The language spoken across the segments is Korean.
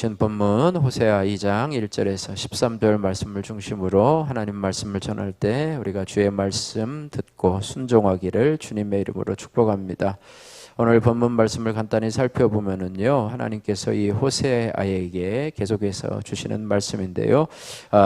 보신 본문 호세아 2장 1절에서 13절 말씀을 중심으로 하나님 말씀을 전할 때 우리가 주의 말씀 듣고 순종하기를 주님의 이름으로 축복합니다. 오늘 본문 말씀을 간단히 살펴보면은요, 하나님께서 이 호세아에게 계속해서 주시는 말씀인데요,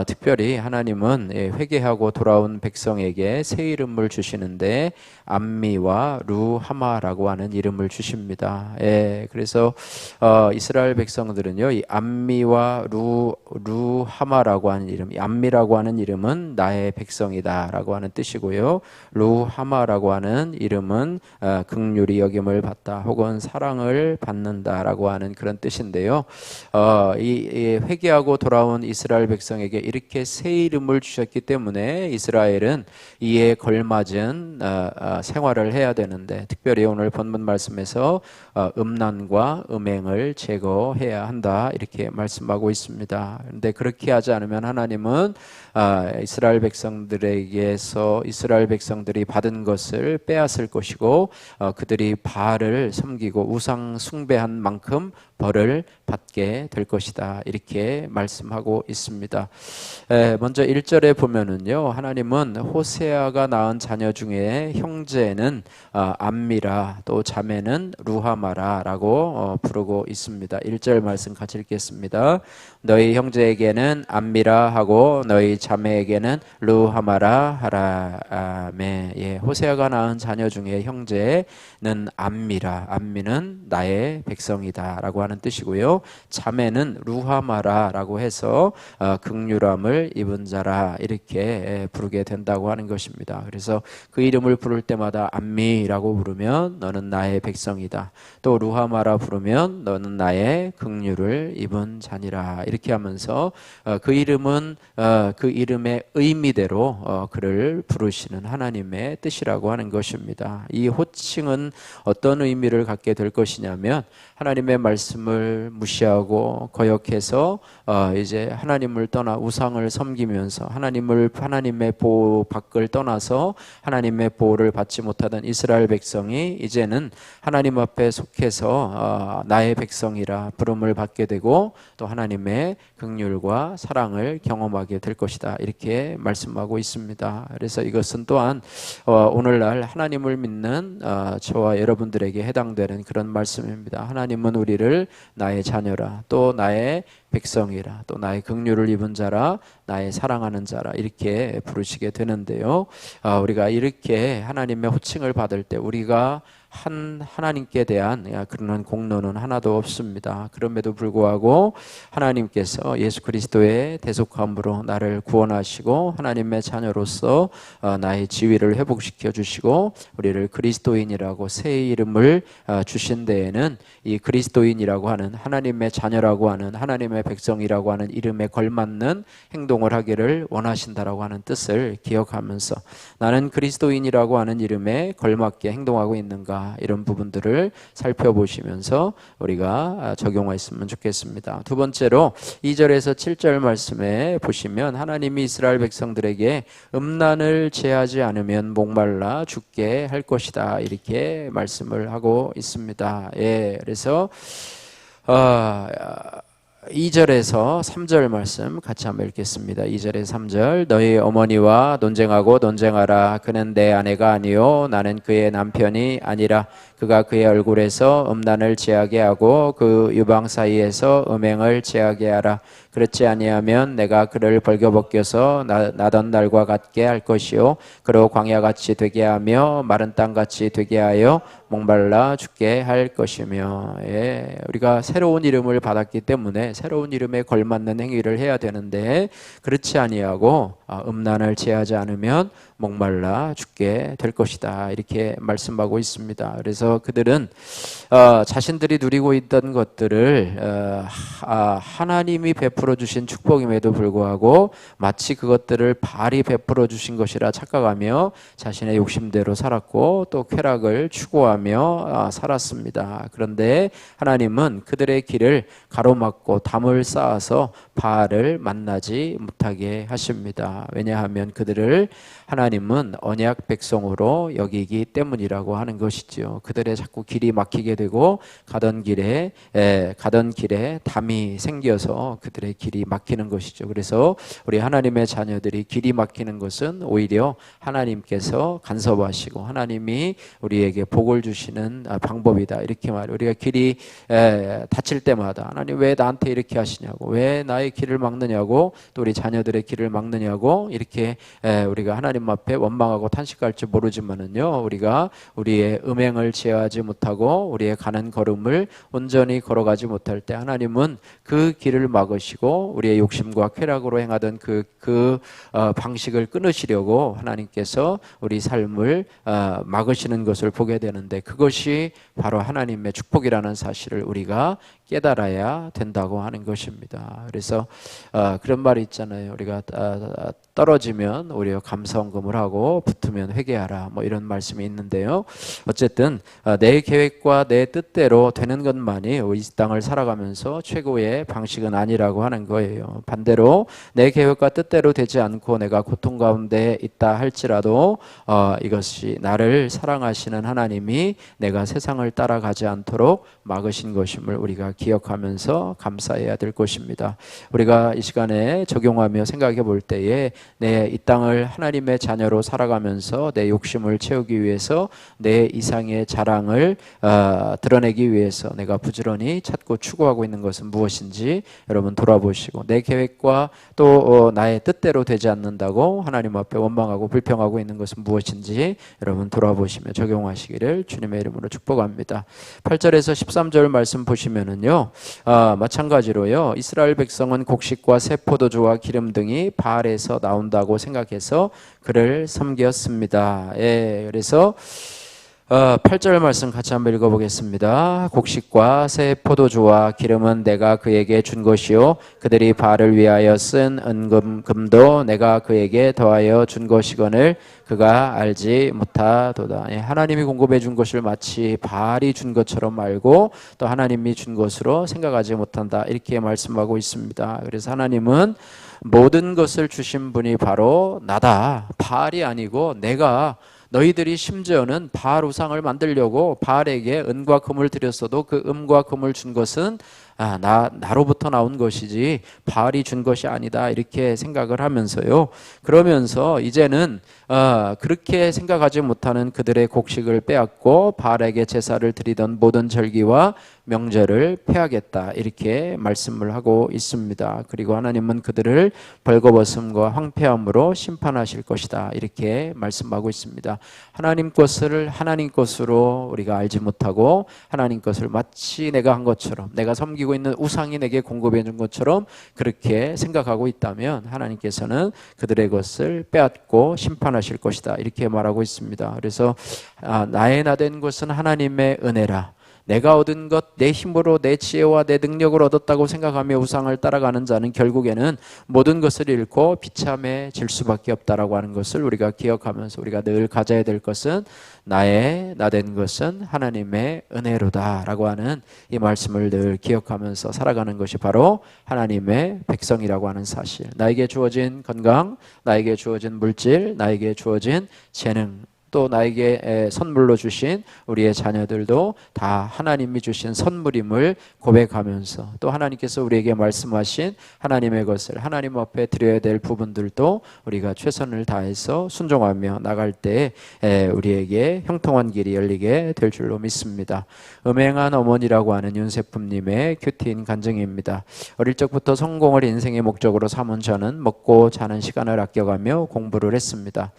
특별히 하나님은 회개하고 돌아온 백성에게 새 이름을 주시는데 암미와 루하마라고 하는 이름을 주십니다. 그래서 이스라엘 백성들은요, 이 암미와 루하마라고 하는 이름, 암미라고 하는 이름은 나의 백성이다라고 하는 뜻이고요, 루하마라고 하는 이름은 긍휼히 여김을 받다 혹은 사랑을 받는다라고 하는 그런 뜻인데요. 이 회개하고 돌아온 이스라엘 백성에게 이렇게 새 이름을 주셨기 때문에 이스라엘은 이에 걸맞은 생활을 해야 되는데, 특별히 오늘 본문 말씀에서 음란과 음행을 제거해야 한다 이렇게 말씀하고 있습니다. 그런데 그렇게 하지 않으면 하나님은 이스라엘 백성들이 받은 것을 빼앗을 것이고 그들이 바알을 섬기고 우상 숭배한 만큼 벌을 받게 될 것이다 이렇게 말씀하고 있습니다. 먼저 1절에 보면은요, 하나님은 호세아가 낳은 자녀 중에 형제는 암미라 또 자매는 루하마라라고 부르고 있습니다. 1절 말씀 같이 읽겠습니다. 너희 형제에게는 암미라 하고 너희 자매에게는 루하마라 하라. 아멘. 호세아가 낳은 자녀 중에 형제는 암미라, 암미는 나의 백성이다라고 하는 뜻이고요. 자매는 루하마라라고 해서 긍휼함을 입은 자라 이렇게 부르게 된다고 하는 것입니다. 그래서 그 이름을 부를 때마다 암미라고 부르면 너는 나의 백성이다. 또 루하마라 부르면 너는 나의 긍휼을 입은 자니라. 이렇게 하면서 그 이름은 그 이름의 의미대로 그를 부르시는 하나님의 뜻이라고 하는 것입니다. 이 호칭은 어떤 의미를 갖게 될 것이냐면, 하나님의 말씀을 무시하고 거역해서 이제 하나님을 떠나 우상을 섬기면서 하나님의 보호 밖을 떠나서 하나님의 보호를 받지 못하던 이스라엘 백성이 이제는 하나님 앞에 속해서 나의 백성이라 부름을 받게 되고 또 하나님의 긍휼과 사랑을 경험하게 될 것이다 이렇게 말씀하고 있습니다. 그래서 이것은 또한 오늘날 하나님을 믿는 저와 여러분들에게 해당되는 그런 말씀입니다. 하나님은 우리를 나의 자녀라, 또 나의 백성이라, 또 나의 긍휼을 입은 자라, 나의 사랑하는 자라 이렇게 부르시게 되는데요, 우리가 이렇게 하나님의 호칭을 받을 때 우리가 하나님께 대한 그런 공로는 하나도 없습니다. 그럼에도 불구하고 하나님께서 예수 그리스도의 대속함으로 나를 구원하시고 하나님의 자녀로서 나의 지위를 회복시켜 주시고 우리를 그리스도인이라고 새 이름을 주신 데에는 이 그리스도인이라고 하는, 하나님의 자녀라고 하는, 하나님의 백성이라고 하는 이름에 걸맞는 행동을 하기를 원하신다라고 하는 뜻을 기억하면서 나는 그리스도인이라고 하는 이름에 걸맞게 행동하고 있는가, 이런 부분들을 살펴보시면서 우리가 적용했으면 좋겠습니다. 두 번째로 2절에서 7절 말씀에 보시면 하나님이 이스라엘 백성들에게 음란을 제하지 않으면 목말라 죽게 할 것이다 이렇게 말씀을 하고 있습니다. 그래서 2절에서 3절 말씀 같이 한번 읽겠습니다. 2절에서 3절. 너희 어머니와 논쟁하고 논쟁하라. 그는 내 아내가 아니요 나는 그의 남편이 아니라. 그가 그의 얼굴에서 음란을 제하게 하고 그 유방 사이에서 음행을 제하게 하라. 그렇지 아니하면 내가 그를 벌겨벗겨서 나던 날과 같게 할 것이요 그로 광야같이 되게 하며 마른 땅같이 되게 하여 목말라 죽게 할 것이며. 우리가 새로운 이름을 받았기 때문에 새로운 이름에 걸맞는 행위를 해야 되는데 그렇지 아니하고 음란을 제하지 않으면 목말라 죽게 될 것이다 이렇게 말씀하고 있습니다. 그래서 그들은 자신들이 누리고 있던 것들을 하나님이 베풀어 베풀어 주신 축복임에도 불구하고 마치 그것들을 바알이 베풀어 주신 것이라 착각하며 자신의 욕심대로 살았고 또 쾌락을 추구하며 살았습니다. 그런데 하나님은 그들의 길을 가로막고 담을 쌓아서 바알을 만나지 못하게 하십니다. 왜냐하면 그들을 하나님은 언약 백성으로 여기기 때문이라고 하는 것이지요. 그들의 자꾸 길이 막히게 되고 가던 길에 담이 생겨서 그들의 길이 막히는 것이죠. 그래서 우리 하나님의 자녀들이 길이 막히는 것은 오히려 하나님께서 간섭하시고 하나님이 우리에게 복을 주시는 방법이다. 이렇게 말해요. 우리가 길이 닫힐 때마다 하나님 왜 나한테 이렇게 하시냐고, 왜 나의 길을 막느냐고, 또 우리 자녀들의 길을 막느냐고 이렇게 우리가 하나님 앞에 원망하고 탄식할 줄 모르지만은요, 우리가 우리의 음행을 제어하지 못하고 우리의 가는 걸음을 온전히 걸어가지 못할 때 하나님은 그 길을 막으시고 우리의 욕심과 쾌락으로 행하던 그 방식을 끊으시려고 하나님께서 우리 삶을 막으시는 것을 보게 되는데, 그것이 바로 하나님의 축복이라는 사실을 우리가 깨달아야 된다고 하는 것입니다. 그래서 그런 말이 있잖아요. 우리가 떨어지면 오히려 감사원금을 하고 붙으면 회개하라, 뭐 이런 말씀이 있는데요. 어쨌든 내 계획과 내 뜻대로 되는 것만이 이 땅을 살아가면서 최고의 방식은 아니라고 하는 거예요. 반대로 내 계획과 뜻대로 되지 않고 내가 고통 가운데 있다 할지라도 이것이 나를 사랑하시는 하나님이 내가 세상을 따라가지 않도록 막으신 것임을 우리가 기억하면서 감사해야 될 것입니다. 우리가 이 시간에 적용하며 생각해 볼 때에 내 이 땅을 하나님의 자녀로 살아가면서 내 욕심을 채우기 위해서 내 이상의 자랑을 드러내기 위해서 내가 부지런히 찾고 추구하고 있는 것은 무엇인지 여러분 돌아보시고, 내 계획과 또 나의 뜻대로 되지 않는다고 하나님 앞에 원망하고 불평하고 있는 것은 무엇인지 여러분 돌아보시며 적용하시기를 주님의 이름으로 축복합니다. 8절에서 13절 말씀 보시면은요, 마찬가지로요, 이스라엘 백성은 곡식과 새 포도주와 기름 등이 바알에서 나온다고 생각해서 그를 섬겼습니다. 그래서 8절 말씀 같이 한번 읽어보겠습니다. 곡식과 새 포도주와 기름은 내가 그에게 준 것이요 그들이 바알을 위하여 쓴 은금도 내가 그에게 더하여 준 것이거늘 그가 알지 못하도다. 하나님이 공급해 준 것을 마치 바알이 준 것처럼 알고 또 하나님이 준 것으로 생각하지 못한다, 이렇게 말씀하고 있습니다. 그래서 하나님은 모든 것을 주신 분이 바로 나다, 바알이 아니고 내가, 너희들이 심지어는 바알 우상을 만들려고 바알에게 은과 금을 드렸어도 그 은과 금을 준 것은 나로부터 나온 것이지 바알이 준 것이 아니다, 이렇게 생각을 하면서요, 그러면서 이제는 그렇게 생각하지 못하는 그들의 곡식을 빼앗고 바알에게 제사를 드리던 모든 절기와 명절을 폐하겠다, 이렇게 말씀을 하고 있습니다. 그리고 하나님은 그들을 벌거벗음과 황폐함으로 심판하실 것이다, 이렇게 말씀하고 있습니다. 하나님 것을 하나님 것으로 우리가 알지 못하고 하나님 것을 마치 내가 한 것처럼, 내가 섬기고 있는 우상이 내게 공급해 준 것처럼 그렇게 생각하고 있다면 하나님께서는 그들의 것을 빼앗고 심판하실 것이다, 이렇게 말하고 있습니다. 그래서 나의 나된 것은 하나님의 은혜라, 내가 얻은 것, 내 힘으로 내 지혜와 내 능력을 얻었다고 생각하며 우상을 따라가는 자는 결국에는 모든 것을 잃고 비참해질 수밖에 없다라고 하는 것을 우리가 기억하면서 우리가 늘 가져야 될 것은 나의 나된 것은 하나님의 은혜로다라고 하는 이 말씀을 늘 기억하면서 살아가는 것이 바로 하나님의 백성이라고 하는 사실. 나에게 주어진 건강, 나에게 주어진 물질, 나에게 주어진 재능, 또 나에게 선물로 주신 우리의 자녀들도 다 하나님이 주신 선물임을 고백하면서, 또 하나님께서 우리에게 말씀하신 하나님의 것을 하나님 앞에 드려야 될 부분들도 우리가 최선을 다해서 순종하며 나갈 때 우리에게 형통한 길이 열리게 될 줄로 믿습니다. 음행한 어머니라고 하는 윤세품님의 큐티인 간증입니다. 어릴 적부터 성공을 인생의 목적으로 삼은 저는 먹고 자는 시간을 아껴가며 공부를 했습니다.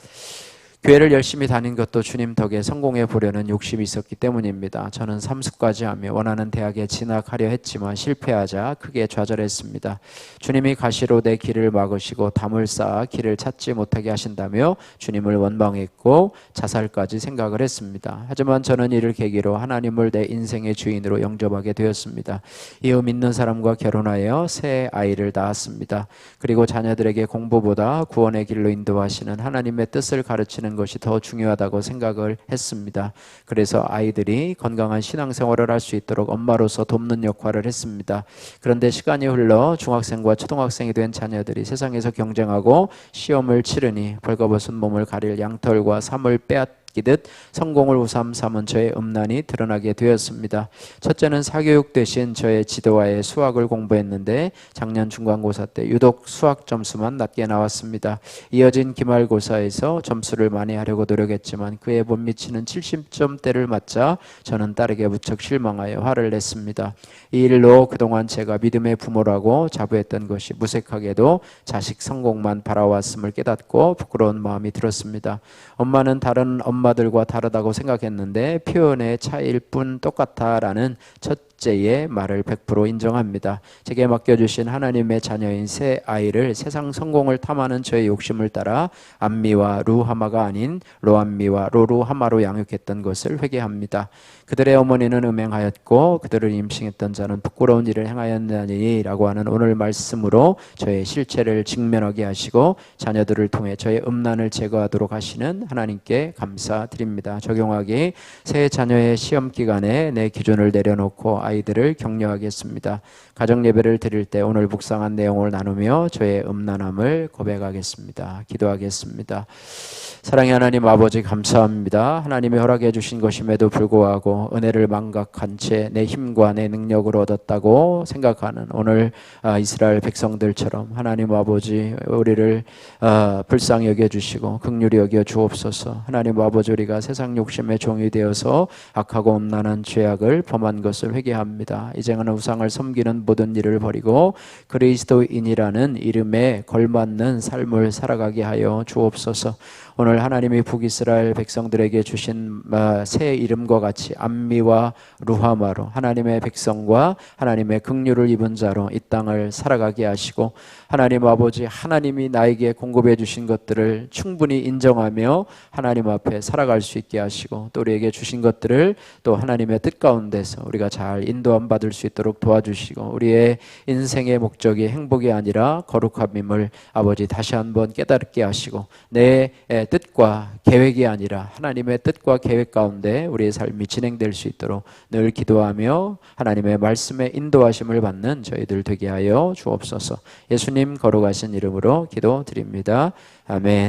교회를 열심히 다닌 것도 주님 덕에 성공해 보려는 욕심이 있었기 때문입니다. 저는 삼수까지 하며 원하는 대학에 진학하려 했지만 실패하자 크게 좌절했습니다. 주님이 가시로 내 길을 막으시고 담을 쌓아 길을 찾지 못하게 하신다며 주님을 원망했고 자살까지 생각을 했습니다. 하지만 저는 이를 계기로 하나님을 내 인생의 주인으로 영접하게 되었습니다. 이후 믿는 사람과 결혼하여 새 아이를 낳았습니다. 그리고 자녀들에게 공부보다 구원의 길로 인도하시는 하나님의 뜻을 가르치는 것이 더 중요하다고 생각을 했습니다. 그래서 아이들이 건강한 신앙생활을 할 수 있도록 엄마로서 돕는 역할을 했습니다. 그런데 시간이 흘러 중학생과 초등학생이 된 자녀들이 세상에서 경쟁하고 시험을 치르니 벌거벗은 몸을 가릴 양털과 삼을 듯 성공을 우삼 삼은 저의 음란이 드러나게 되었습니다. 첫째는 사교육 대신 저의 지도와의 수학을 공부했는데 작년 중간고사 때 유독 수학 점수만 낮게 나왔습니다. 이어진 기말고사에서 점수를 많이 하려고 노력했지만 그에 못 미치는 70점대를 맞자 저는 딸에게 무척 실망하여 화를 냈습니다. 이 일로 그동안 제가 믿음의 부모라고 자부했던 것이 무색하게도 자식 성공만 바라왔음을 깨닫고 부끄러운 마음이 들었습니다. 엄마는 다른 엄마들과 다르다고 생각했는데 표현의 차이일 뿐 똑같다라는 첫째의 말을 100% 인정합니다. 제게 맡겨주신 하나님의 자녀인 새 아이를 세상 성공을 탐하는 저의 욕심을 따라 암미와 루하마가 아닌 로암미와 로루하마로 양육했던 것을 회개합니다. 그들의 어머니는 음행하였고 그들을 임신했던 자는 부끄러운 일을 행하였나니 라고 하는 오늘 말씀으로 저의 실체를 직면하게 하시고 자녀들을 통해 저의 음란을 제거하도록 하시는 하나님께 감사드립니다. 적용하기 새 자녀의 시험 기간에 내 기준을 내려놓고 아이들을 격려하겠습니다. 가정 예배를 드릴 때 오늘 묵상한 내용을 나누며 저의 음란함을 고백하겠습니다. 기도하겠습니다. 사랑의 하나님 아버지 감사합니다. 하나님이 허락해 주신 것임에도 불구하고 은혜를 망각한 채 내 힘과 내 능력으로 얻었다고 생각하는 오늘 이스라엘 백성들처럼 하나님 아버지 우리를 불쌍히 여겨주시고 긍휼히 여겨 주옵소서. 하나님 아버지 우리가 세상 욕심의 종이 되어서 악하고 음란한 죄악을 범한 것을 회개합니다. 이제는 우상을 섬기는 모든 일을 버리고 그리스도인이라는 이름에 걸맞는 삶을 살아가게 하여 주옵소서. 오늘 하나님이 북이스라엘 백성들에게 주신 새 이름과 같이 암미와 루하마로 하나님의 백성과 하나님의 긍휼을 입은 자로 이 땅을 살아가게 하시고 하나님 아버지 하나님이 나에게 공급해 주신 것들을 충분히 인정하며 하나님 앞에 살아갈 수 있게 하시고 또 우리에게 주신 것들을 또 하나님의 뜻 가운데서 우리가 잘 인도함 받을 수 있도록 도와주시고 우리의 인생의 목적이 행복이 아니라 거룩함임을 아버지 다시 한번 깨닫게 하시고 내 뜻과 계획이 아니라 하나님의 뜻과 계획 가운데 우리의 삶이 진행될 수 있도록 늘 기도하며 하나님의 말씀에 인도하심을 받는 저희들 되게 하여 주옵소서. 예수님 거룩하신 이름으로 기도드립니다. 아멘.